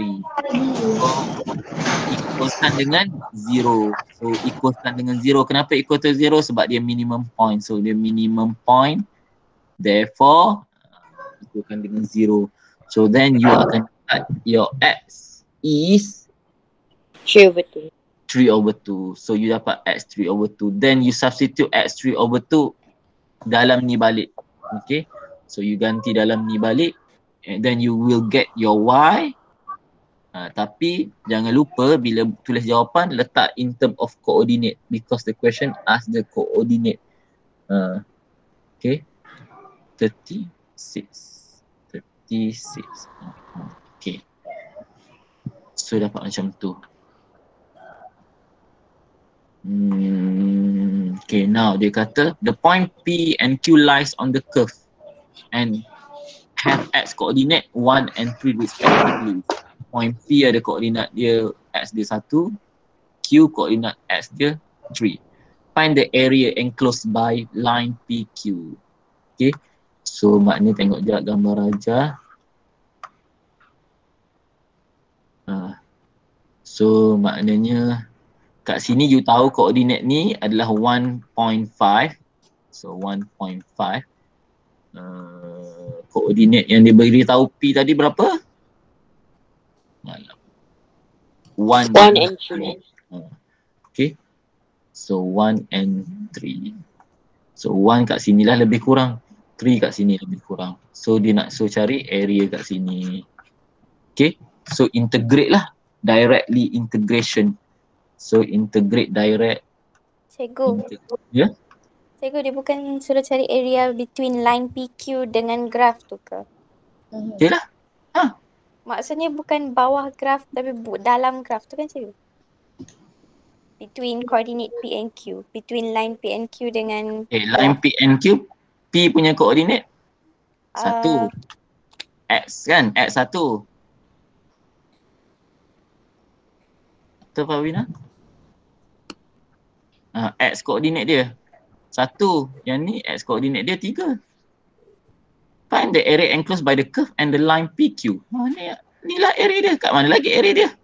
Equalkan dengan 0. So equalkan dengan 0. Kenapa equal to 0? Sebab dia minimum point. So dia minimum point. Therefore equalkan dengan 0. So then you akan dapat your x is 3 over 2. 3 over 2. So you dapat x 3 over 2. Then you substitute x 3 over 2 dalam ni balik. Okay. So you ganti dalam ni balik. And then you will get your y. Tapi jangan lupa bila tulis jawapan letak in term of coordinate because the question ask the coordinate. Okay. 36. Okay. So dapat macam tu. Okay, now dia kata the point P and Q lies on the curve and have x coordinate 1 and 3 respectively. Point P ada koordinat dia x dia 1, Q koordinat x dia 3. Find the area enclosed by line PQ. Okay, So maknanya tengok je gambar rajah. So maknanya kat sini you tahu koordinat ni adalah 1.5. So 1.5. Koordinat yang dia beritahu P tadi berapa? 1 and 3. Okay. So 1 and 3. So 1 kat sini lah lebih kurang. 3 kat sini lebih kurang. So dia nak cari area kat sini. Okay. So integrate lah. Directly integration. So integrate direct. Cikgu. Ya? Cikgu, dia bukan suruh cari area between line PQ dengan graf tu ke? Okay lah. Maksudnya bukan bawah graf tapi dalam graf tu kan cikgu? Between coordinate P and Q. Between line P and Q dengan Line P and Q. P punya koordinat 1. X kan? X 1. Betul Fawina? X koordinat dia 1. Yang ni X koordinat dia 3. Find the area enclosed by the curve and the line PQ. Ni lah area dia. Kat mana lagi area dia?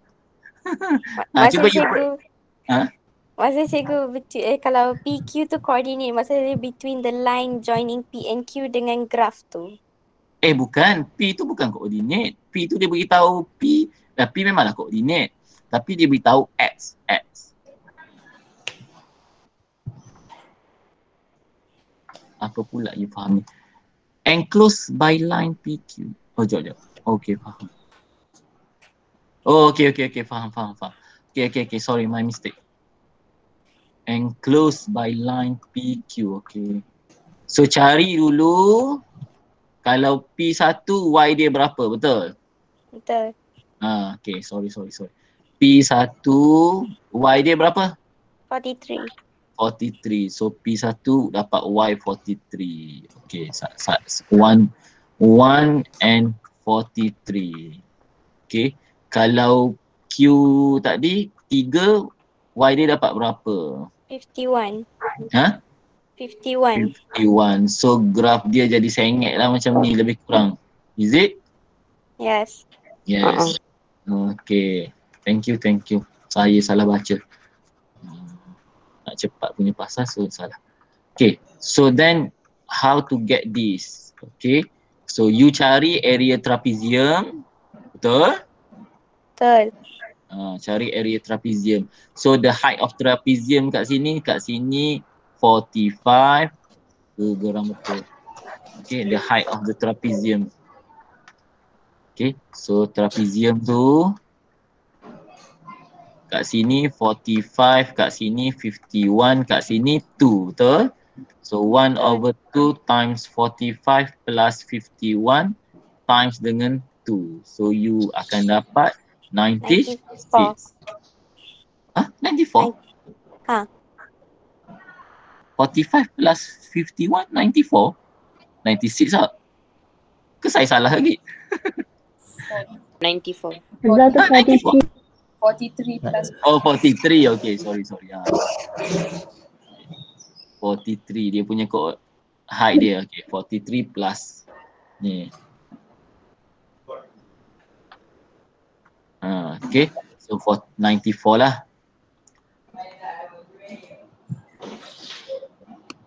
Cuba cikgu, maksud cikgu kalau PQ tu coordinate, maksudnya between the line joining P and Q dengan graf tu. Bukan. P tu bukan koordinat. P tu dia beritahu P. P memanglah koordinat. Tapi dia beritahu X. Apa pula you faham ni? Enclosed by line PQ. Jom. Okay, faham. Okay. Faham. Okay. Sorry, my mistake. Enclosed by line PQ. Okay. So cari dulu kalau P1 Y dia berapa, betul? Betul. Okay, sorry. P1 Y dia berapa? 43. So P1 dapat Y 43. Okay, 1 and 43. Okay, kalau Q tadi 3, Y dia dapat berapa? 51. 51. So graf dia jadi sengit lah macam ni lebih kurang. Is it? Yes. Okay. Thank you. Saya salah baca. Nak cepat punya pasal so salah. Okay. So then how to get this? Okay. So you cari area trapezium. Betul? Betul. Cari area trapezium. So the height of trapezium kat sini 45. Geram betul. Okay, the height of the trapezium. Okay, so trapezium tu kat sini 45, kat sini 51, kat sini 2, betul? So 1/2 times 45 plus 51 times dengan 2. So you akan dapat 96. 94? 45 plus 51, 94? 96 tak? Ke saya salah lagi? 94. 94? 43 plus 43, okay, sorry. 43 dia punya height dia, okay, 43 plus ni. Okay, so 94 lah.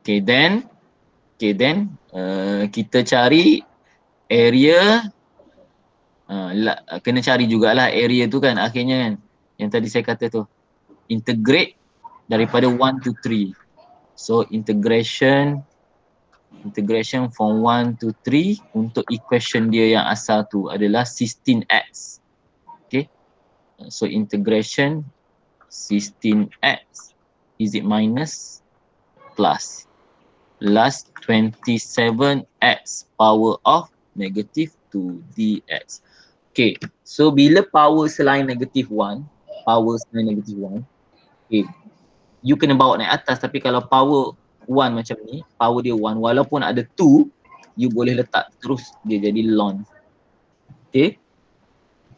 Okay, then kita cari area. Kena cari jugalah area tu kan akhirnya kan. Yang tadi saya kata tu. Integrate daripada 1 to 3. So integration from 1 to 3 untuk equation dia yang asal tu adalah 16x. Okay. So integration 16x is it minus plus 27x power of negative 2 dx. Okay, so bila power selain negative 1, okay, you kena bawa naik atas, tapi kalau power 1 macam ni, power dia 1, walaupun ada 2, you boleh letak terus dia jadi ln. Okay,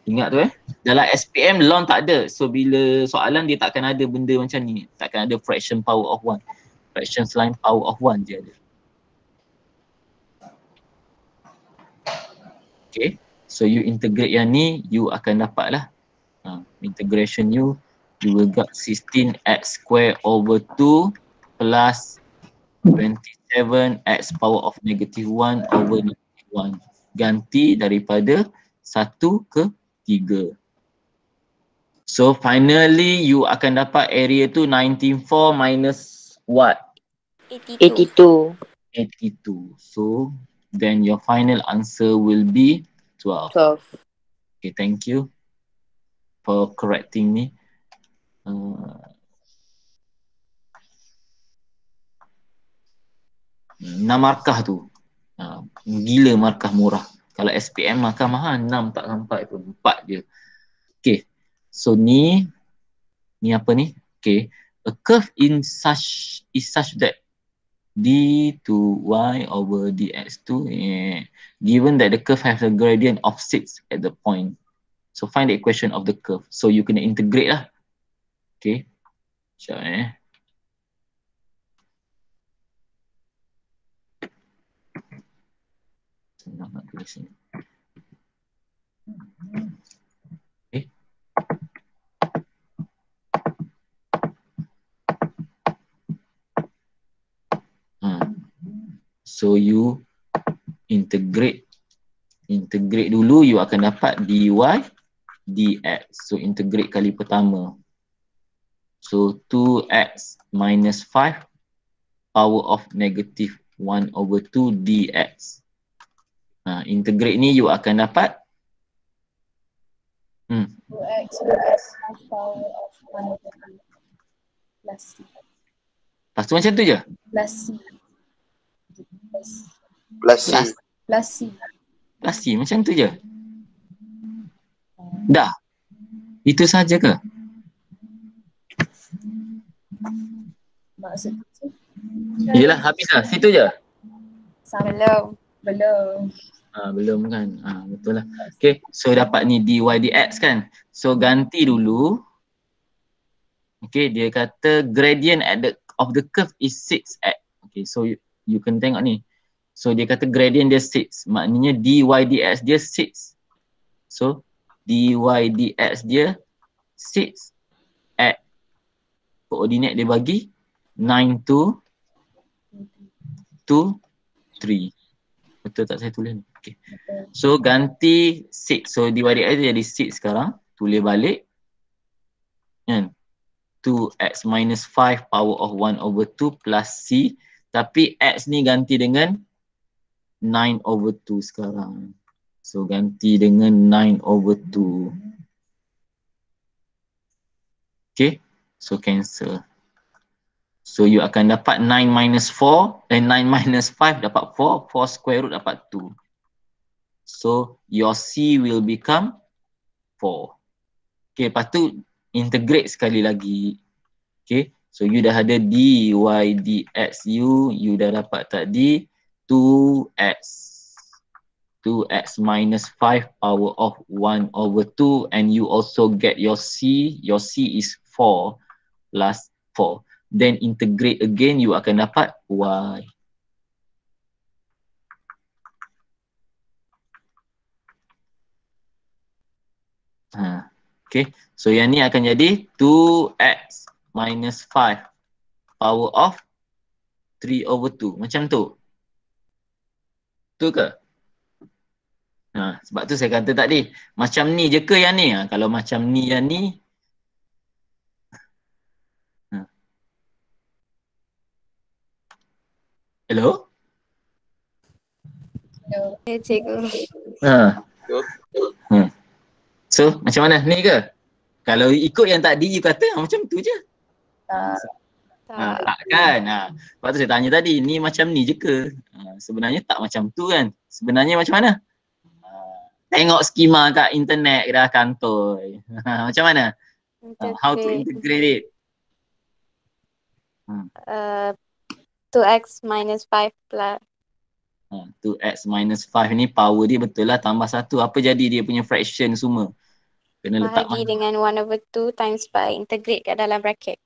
ingat tu dalam SPM ln tak ada, so bila soalan dia takkan ada benda macam ni, takkan ada fraction power of 1. Fraction selain power of 1 je ada. Okay, so you integrate yang ni, you akan dapat lah. Integration you will get 16x square over 2 plus 27x power of negative 1 over negative 1. Ganti daripada 1 ke 3. So finally you akan dapat area tu 194 minus what? 82. 82. So then your final answer will be 12. 12. Okay, thank you for correcting me. 6 markah tu. Gila markah murah. Kalau SPM markah mahal, 6 tak sampai pun, 4 je. Okay, so ni apa ni? Okay, a curve is such that d to y over dx2 given that the curve has a gradient of 6 at the point. So find the equation of the curve. So you kena integrate lah. Okay. Sekejap nak tulis ni. Okay. So you integrate dulu, you akan dapat dy dx. So integrate kali pertama. So 2x minus 5 power of negative 1 over 2 dx. Integrate ni you akan dapat 2x plus power of 1 over 2 plus c. Lepas tu macam tu je? Plus c. Plus c. Plus c. Plus c, macam tu je? Dah? Itu saja ke? Maksud tu? Yelah, habis dah. Situ je? Belum. Belum kan? Betul lah. Okay, so dapat ni dy dx kan? So ganti dulu. Okay, dia kata gradient of the curve is 6x. Okay, so you can tengok ni. So dia kata gradient dia 6. Maknanya dy dx dia 6. So dy dx dia 6 at koordinat dia bagi 9 to 3. Betul tak saya tulis ni? Okay. So ganti 6. So dy dx dia jadi 6 sekarang. Tulis balik. Kan? 2x minus 5 power of 1 over 2 plus c. Tapi x ni ganti dengan 9 over 2 sekarang. So ganti dengan 9 over 2. Okay. So cancel. So you akan dapat 9 minus 4. 9 minus 5 dapat 4. 4 square root dapat 2. So your c will become 4. Okay, lepas tu integrate sekali lagi. Okay, so you dah ada dy dx you dah dapat tadi 2x minus 5 power of 1 over 2 and you also get your c is 4 plus 4. Then integrate again, you akan dapat y. Okay, so yang ni akan jadi 2x minus 5 power of 3 over 2. Macam tu. Tu ke? Sebab tu saya kata tadi, macam ni je ke yang ni? Kalau macam ni yang ni. Hello? Hello, cikgu. So macam mana? Ni ke? Kalau ikut yang tadi you kata macam tu je. Tak kan? Sebab tu saya tanya tadi, ni macam ni je ke? Sebenarnya tak macam tu kan? Sebenarnya macam mana? Tengok skema kat internet dah kantoi. Macam mana? How to integrate it? 2x minus 5 plus 2x minus 5 ni power dia betul lah tambah 1. Apa jadi dia punya fraction semua? Kena letak bahagi dengan 1 over 2 times by integrate kat dalam bracket.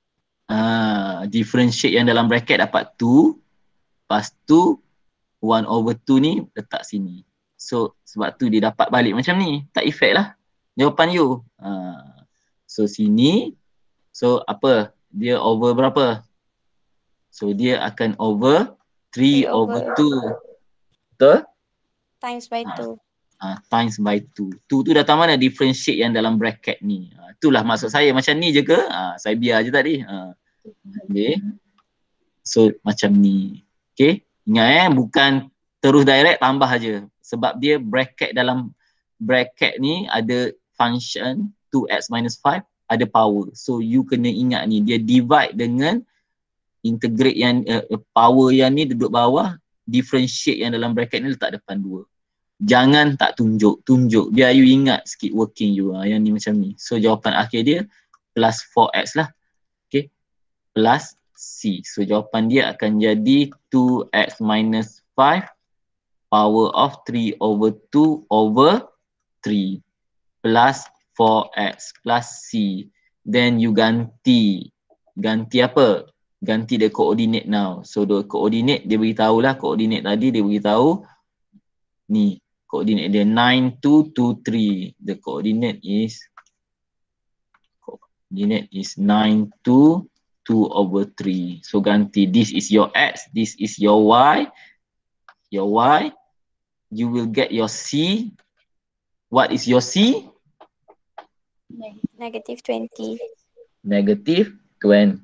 Differentiate yang dalam bracket dapat 2. Lepas tu 1 over 2 ni letak sini. So sebab tu dia dapat balik macam ni. Tak effect lah jawapan you. So sini, so apa? Dia over berapa? So dia akan over 3 over 2. Betul? Times by 2. Times by 2. 2 tu datang mana? Differentiate yang dalam bracket ni. Itulah maksud saya. Macam ni je ke? Saya biar je tadi. Okay. So macam ni. Okay. Ingat bukan terus direct tambah aja. Sebab dia bracket, dalam bracket ni ada function 2x minus 5 ada power. So you kena ingat ni, dia divide dengan integrate yang power yang ni duduk bawah, differentiate yang dalam bracket ni letak depan 2. Jangan tak tunjuk, biar you ingat sikit working you. Yang ni macam ni. So jawapan akhir dia plus 4x lah. Okay. Plus C. So jawapan dia akan jadi 2x minus 5 power of 3 over 2 over 3 plus 4x plus C. Then you ganti. Ganti apa? Ganti the coordinate now. So the coordinate dia beritahu lah. Coordinate tadi dia beritahu. Ni. Coordinate dia 9, 2, 2, 3. The coordinate is 9, 2, 2 over 3. So ganti. This is your x. This is your y. Your y. You will get your C. What is your C? Negative 20. Negative 20.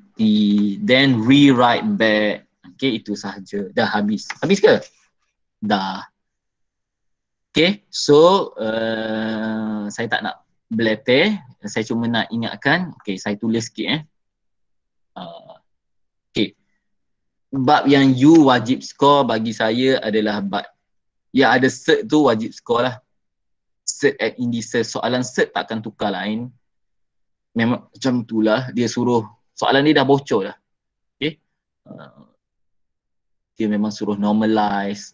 Then rewrite back. Okay, itu sahaja. Dah habis. Habis ke? Dah. Okay, so saya tak nak beleter. Saya cuma nak ingatkan. Okay, saya tulis sikit okay. Bab yang you wajib score bagi saya adalah bab yang ada cert tu wajib score lah. Cert and indices. Soalan cert takkan tukar lain. Memang macam itulah. Dia suruh, soalan ni dah bocor dah. Okay. Dia memang suruh normalize,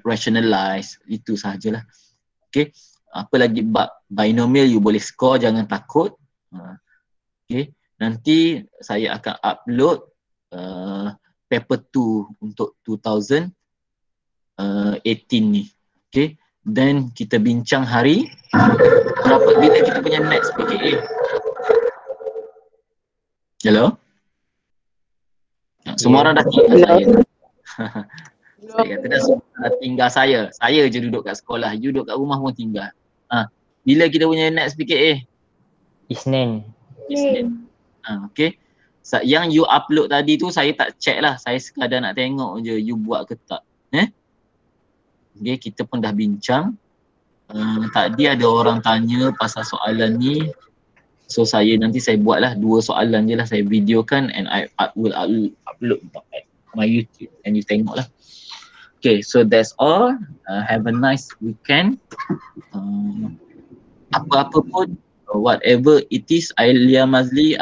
rationalize. Itu sahajalah. Okay. Apa lagi bab binomial you boleh score, jangan takut. Okay. Nanti saya akan upload paper 2 untuk 2018 ni. Okay. Then kita bincang hari berapa, bila kita punya next PKA. Hello? Semua orang dah tinggal saya. Saya kata dah tinggal saya. Saya je duduk kat sekolah. You duduk kat rumah pun tinggal. Bila kita punya next PKA? Isnin. Okay. Yang you upload tadi tu saya tak check lah. Saya sekadar nak tengok je you buat ke tak. Okay, kita pun dah bincang. Tadi ada orang tanya pasal soalan ni. So nanti saya buatlah 2 soalan je lah. Saya videokan and I will upload my YouTube and you tengok lah. Okay, so that's all. Have a nice weekend. Apa-apa pun, whatever it is, Alia Mazli,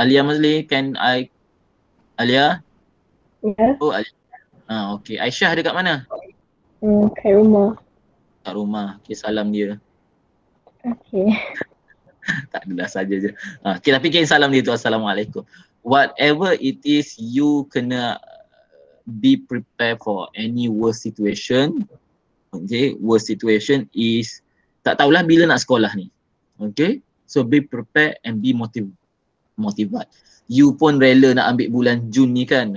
can I? Alia? Ya. Oh, Alia. Okay. Aisyah ada kat mana? Kat rumah. Kat rumah. Okay, salam dia. Okay. Tak adalah, saja je. Okay, tapi kirim salam dia tu. Assalamualaikum. Whatever it is, you kena be prepared for any worst situation. Okay, worst situation is tak tahulah bila nak sekolah ni. Okay, so be prepared and be motivate. You pun rela nak ambil bulan Jun ni kan.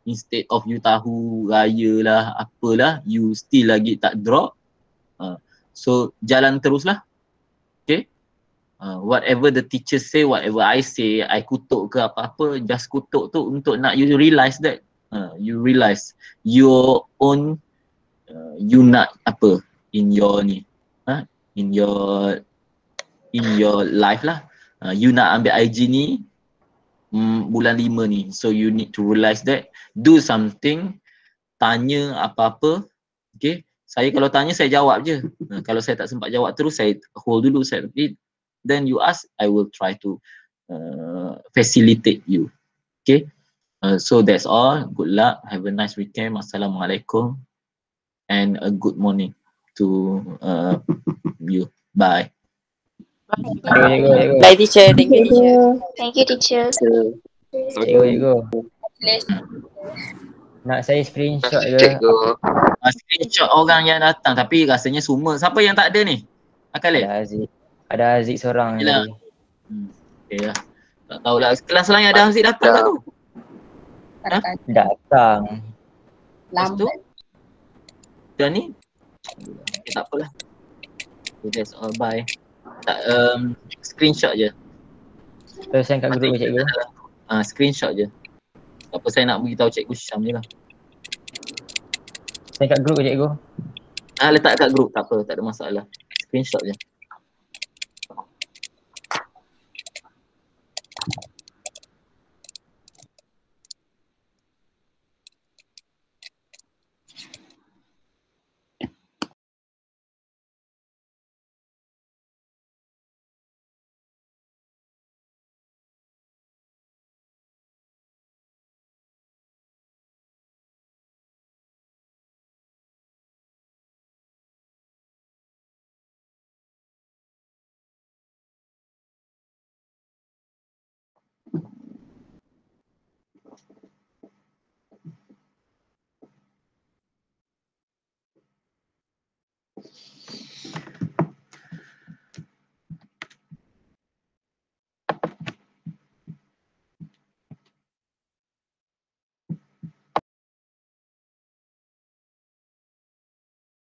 Instead of you tahu raya lah, apalah, you still lagi tak drop. So jalan teruslah. Okay. Whatever the teacher say, whatever I say, I kutuk ke apa-apa, just kutuk tu untuk nak you realize that. You realize your own, you nak apa in your ni, in your life lah. You nak ambil IG ni bulan 5 ni. So you need to realize that. Do something. Tanya apa-apa. Okay. Saya kalau tanya saya jawab je. Kalau saya tak sempat jawab terus, saya hold dulu. Then you ask, I will try to facilitate you. Okay. So that's all. Good luck. Have a nice weekend. Assalamualaikum. And a good morning to you. Bye. Bye teacher. Thank you teacher. Thank you teacher. Cikgu. Nak saya screenshot ke? Cikgu. Screenshot orang yang datang tapi rasanya semua. Siapa yang tak ada ni? Akal Ada Haziq. Ada Haziq seorang Yelah. tadi. Okay lah. Tak tahulah. Kelas lain ada Haziq datang tak tu? Takkan Datang. Lepas tu? lambat. Dan ni? Okay, tak apalah. Okay, that's all. Bye. Tak, screenshot je. Terus send kat grup ke cikgu? Screenshot je. Tak apa, saya nak beritahu Cikgu Syam je lah. Send kat grup ke cikgu? Letak kat grup, tak apa, tak ada masalah. Screenshot je.